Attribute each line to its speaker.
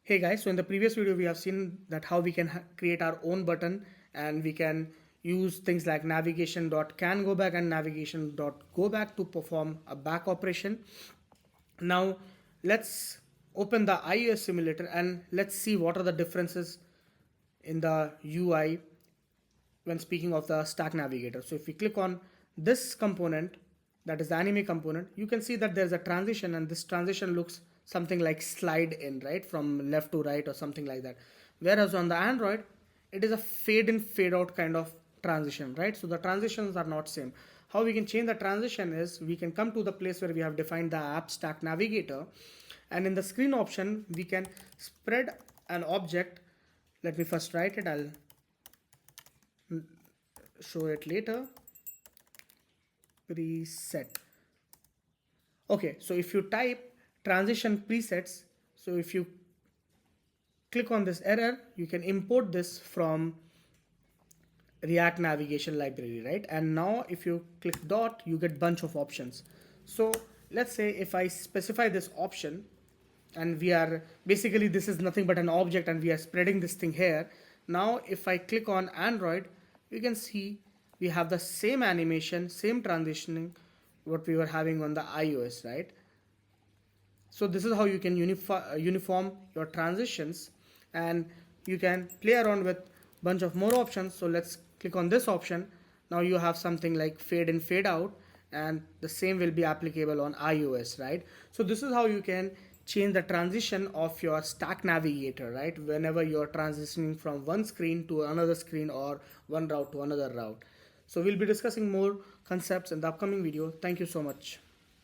Speaker 1: Hey guys, so in the previous video we have seen that how we can create our own button, and we can use things like navigation.can go back and navigation.go back to perform a back operation. Now let's open the iOS simulator and let's see what are the differences in the UI when speaking of the Stack Navigator. So if we click on this component, that is the anime component, you can see that there's a transition, and this transition looks something like slide in, right, from left to right or something like that. Whereas on the Android, it is a fade in fade out kind of transition, right? So the transitions are not same. How we can change the transition is we can come to the place where we have defined the app Stack Navigator, and in the screen option we can spread an object. Let me first write it, I'll show it later. Preset. Okay, so if you type transition presets, so if you click on this error, you can import this from React navigation library, right? And now if you click dot, you get bunch of options. So let's say if I specify this option, and we are basically, this is nothing but an object and we are spreading this thing here. Now if I click on Android, you can see we have the same animation, same transitioning what we were having on the iOS, right? So this is how you can uniform your transitions, and you can play around with bunch of more options. So let's click on this option. Now you have something like fade in fade out, and the same will be applicable on iOS, right? So this is how you can change the transition of your Stack Navigator, right, whenever you're transitioning from one screen to another screen or one route to another route. So we'll be discussing more concepts in the upcoming video. Thank you so much.